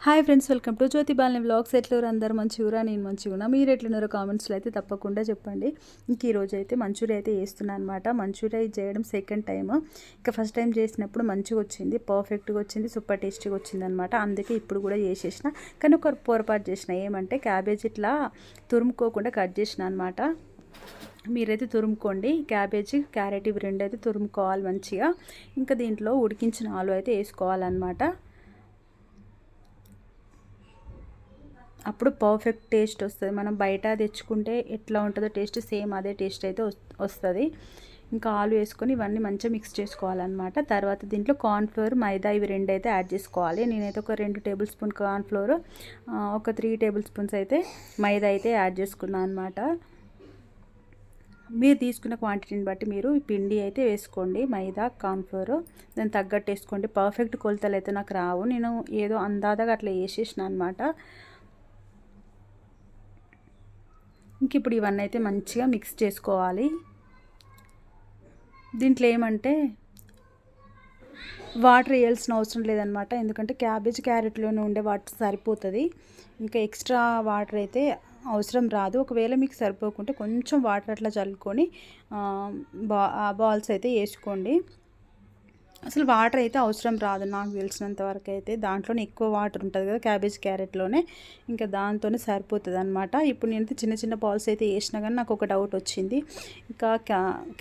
Hi friends, welcome to Jyothi Balini vlogs. ఎట్లూరు అందరు మంచిగా, నేను మంచిగా ఉన్నా. మీరు ఎట్లున్నారో కామెంట్స్లో అయితే తప్పకుండా చెప్పండి. ఇంక ఈరోజు అయితే మంచూరియా అయితే వేస్తున్నాను అనమాట. మంచూరియా చేయడం సెకండ్ టైం. ఇక ఫస్ట్ టైం చేసినప్పుడు మంచిగా వచ్చింది, పర్ఫెక్ట్గా వచ్చింది, సూపర్ టేస్టీగా వచ్చింది అనమాట. అందుకే ఇప్పుడు కూడా చేసేసిన. కానీ ఒక పొరపాటు చేసిన, ఏమంటే క్యాబేజ్ ఇట్లా తురుముకోకుండా కట్ చేసిన అనమాట. మీరైతే తురుముకోండి. క్యాబేజీ, క్యారెట్ ఇవి రెండు అయితే తురుముకోవాలి మంచిగా. ఇంకా దీంట్లో ఉడికించిన ఆలు అయితే వేసుకోవాలన్నమాట. అప్పుడు పర్ఫెక్ట్ టేస్ట్ వస్తుంది. మనం బయట తెచ్చుకుంటే ఎట్లా ఉంటుందో టేస్ట్, సేమ్ అదే టేస్ట్ అయితే వస్తుంది. ఇంకా ఆలు వేసుకొని ఇవన్నీ మంచిగా మిక్స్ చేసుకోవాలన్నమాట. తర్వాత దీంట్లో కార్న్ఫ్లోర్, మైదా ఇవి రెండు అయితే యాడ్ చేసుకోవాలి. నేనైతే ఒక 2 టేబుల్ స్పూన్ కార్న్ఫ్లోర్, ఒక 3 టేబుల్ స్పూన్స్ అయితే మైదా అయితే యాడ్ చేసుకున్నాను అనమాట. మీరు తీసుకున్న క్వాంటిటీని బట్టి మీరు ఈ పిండి అయితే వేసుకోండి. మైదా, కార్న్ఫ్లోర్ దాన్ని తగ్గట్టు వేసుకోండి. పర్ఫెక్ట్ కొలతలు అయితే నాకు రావు, నేను ఏదో అందాజగా అట్లా వేసేసిన అనమాట. ఇంక ఇప్పుడు ఇవన్నీ అయితే మంచిగా మిక్స్ చేసుకోవాలి. దీంట్లో ఏమంటే వాటర్ వేయాల్సిన అవసరం లేదనమాట, ఎందుకంటే క్యాబేజ్, క్యారెట్లోనే ఉండే వాటర్ సరిపోతుంది. ఇంకా ఎక్స్ట్రా వాటర్ అయితే అవసరం రాదు. ఒకవేళ మీకు సరిపోకుంటే కొంచెం వాటర్ అట్లా చల్లుకొని బాల్స్ అయితే వేసుకోండి. అసలు వాటర్ అయితే అవసరం రాదు నాకు తెలిసినంత వరకు అయితే. దాంట్లోనే ఎక్కువ వాటర్ ఉంటుంది కదా క్యాబేజ్, క్యారెట్లోనే, ఇంకా దాంతోనే సరిపోతుంది అనమాట. ఇప్పుడు నేనైతే చిన్న చిన్న బాల్స్ అయితే వేసినా కానీ నాకు ఒక డౌట్ వచ్చింది. ఇంకా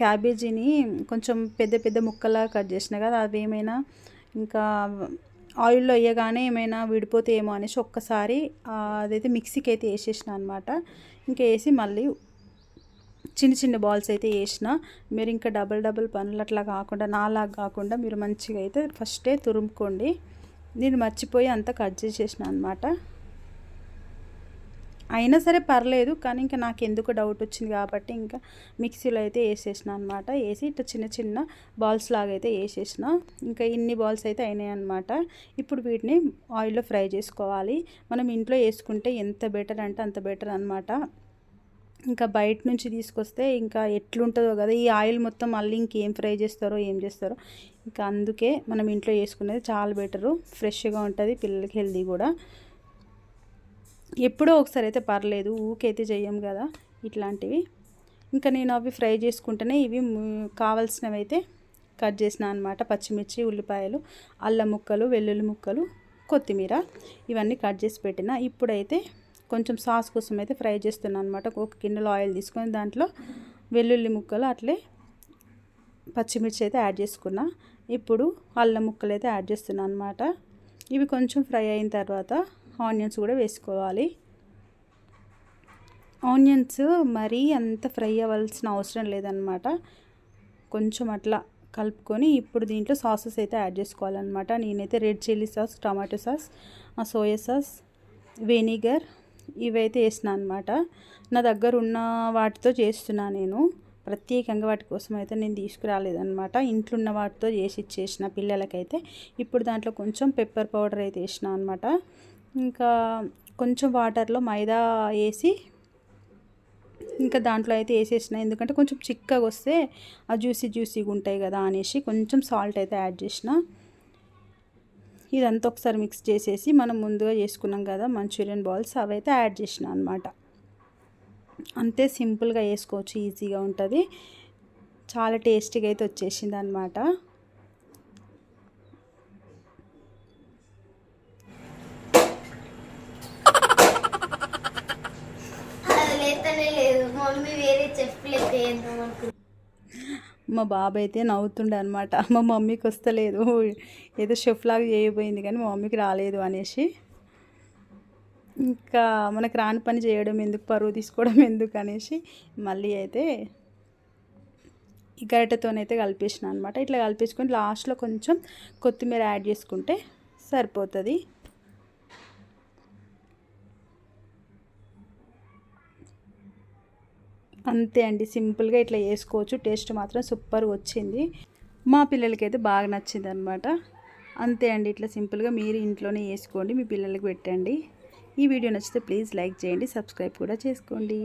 క్యాబేజీని కొంచెం పెద్ద పెద్ద ముక్కలా కట్ చేసిన కదా, అవి ఏమైనా ఇంకా ఆయిల్లో వేయగానే ఏమైనా విడిపోతే ఏమో అనేసి ఒక్కసారి అదైతే మిక్సీకి అయితే వేసేసిన అనమాట. ఇంకా వేసి మళ్ళీ చిన్న చిన్న బాల్స్ అయితే వేసిన. మీరు ఇంకా డబల్ పనులు అట్లా కాకుండా, నాలాగా కాకుండా మీరు మంచిగా అయితే ఫస్టే తురుముకోండి. నేను మర్చిపోయి అంతా కట్ చేసేసిన అనమాట. అయినా సరే పర్లేదు, కానీ ఇంకా నాకు ఎందుకు డౌట్ వచ్చింది కాబట్టి ఇంకా మిక్సీలో అయితే వేసేసిన అనమాట. వేసి ఇట్లా చిన్న చిన్న బాల్స్ లాగా అయితే వేసేసిన. ఇంకా ఇన్ని బాల్స్ అయితే అయినాయి అనమాట. ఇప్పుడు వీటిని ఆయిల్లో ఫ్రై చేసుకోవాలి. మనం ఇంట్లో వేసుకుంటే ఎంత బెటర్ అంటే అంత బెటర్ అనమాట. ఇంకా బయట నుంచి తీసుకొస్తే ఇంకా ఎట్లుంటుందో కదా, ఈ ఆయిల్ మొత్తం మళ్ళీ ఇంకేం ఫ్రై చేస్తారో ఏం చేస్తారో. ఇంకా అందుకే మనం ఇంట్లో చేసుకునేది చాలా బెటరు, ఫ్రెష్గా ఉంటుంది, పిల్లలకి హెల్దీ కూడా. ఎప్పుడో ఒకసారి అయితే పర్లేదు, ఊకైతే చెయ్యం కదా ఇట్లాంటివి. ఇంకా నేను అవి ఫ్రై చేసుకుంటేనే ఇవి కావాల్సినవి అయితే కట్ చేసిన అనమాట. పచ్చిమిర్చి, ఉల్లిపాయలు, అల్లం ముక్కలు, వెల్లుల్లి ముక్కలు, కొత్తిమీర ఇవన్నీ కట్ చేసి పెట్టిన. ఇప్పుడైతే కొంచెం సాస్ కోసం అయితే ఫ్రై చేస్తున్నాను అనమాట. ఒక గిన్నెలో ఆయిల్ తీసుకొని దాంట్లో వెల్లుల్లి ముక్కలు, అట్లే పచ్చిమిర్చి అయితే యాడ్ చేసుకున్నా. ఇప్పుడు అల్లం ముక్కలు అయితే యాడ్ చేస్తున్నాను అనమాట. ఇవి కొంచెం ఫ్రై అయిన తర్వాత ఆనియన్స్ కూడా వేసుకోవాలి. ఆనియన్స్ మరీ అంత ఫ్రై అవ్వాల్సిన అవసరం లేదనమాట, కొంచెం అట్లా కలుపుకొని ఇప్పుడు దీంట్లో సాసెస్ అయితే యాడ్ చేసుకోవాలన్నమాట. నేనైతే red chilli sauce, tomato sauce, soya sauce, vinegar ఇవైతే వేసిన అనమాట. నా దగ్గర ఉన్న వాటితో చేస్తున్నా నేను, ప్రత్యేకంగా వాటి కోసం అయితే నేను తీసుకురాలేదనమాట. ఇంట్లో ఉన్న వాటితో చేసి ఇచ్చేసిన పిల్లలకైతే. ఇప్పుడు దాంట్లో కొంచెం పెప్పర్ పౌడర్ అయితే వేసిన అనమాట. ఇంకా కొంచెం వాటర్లో మైదా వేసి ఇంకా దాంట్లో అయితే వేసేసిన, ఎందుకంటే కొంచెం చిక్కగా వస్తే ఆ జ్యూసీగా ఉంటాయి కదా అనేసి కొంచెం సాల్ట్ అయితే యాడ్ చేసిన. ఇదంతా ఒకసారి మిక్స్ చేసేసి మనం ముందుగా చేసుకున్నాం కదా మంచూరియన్ బాల్స్, అవైతే యాడ్ చేసిన అనమాట. అంతే, సింపుల్గా వేసుకోవచ్చు, ఈజీగా ఉంటుంది, చాలా టేస్టీగా అయితే వచ్చేసింది అనమాట. మా బాబాయ్ అయితే నవ్వుతుండే అనమాట, మా మమ్మీకి వస్తలేదు, ఏదో షెఫ్ లాగా చేయబోయింది కానీ మా మమ్మీకి రాలేదు అనేసి. ఇంకా మనకు రాని పని చేయడం ఎందుకు, పరువు తీసుకోవడం ఎందుకు అనేసి మళ్ళీ అయితే ఈ గరిటెతోనైతే కలిపేసిన అనమాట. ఇట్లా కలిపేసుకొని లాస్ట్లో కొంచెం కొత్తిమీర యాడ్ చేసుకుంటే సరిపోతుంది. అంతే అండి, సింపుల్గా ఇట్లా చేసుకోవచ్చు. టేస్ట్ మాత్రం సూపర్గా వచ్చింది, మా పిల్లలకైతే బాగా నచ్చింది అనమాట. అంతే అండి, ఇట్లా సింపుల్గా మీరు ఇంట్లోనే వేసుకోండి, మీ పిల్లలకి పెట్టండి. ఈ వీడియో నచ్చితే ప్లీజ్ లైక్ చేయండి, సబ్స్క్రైబ్ కూడా చేసుకోండి.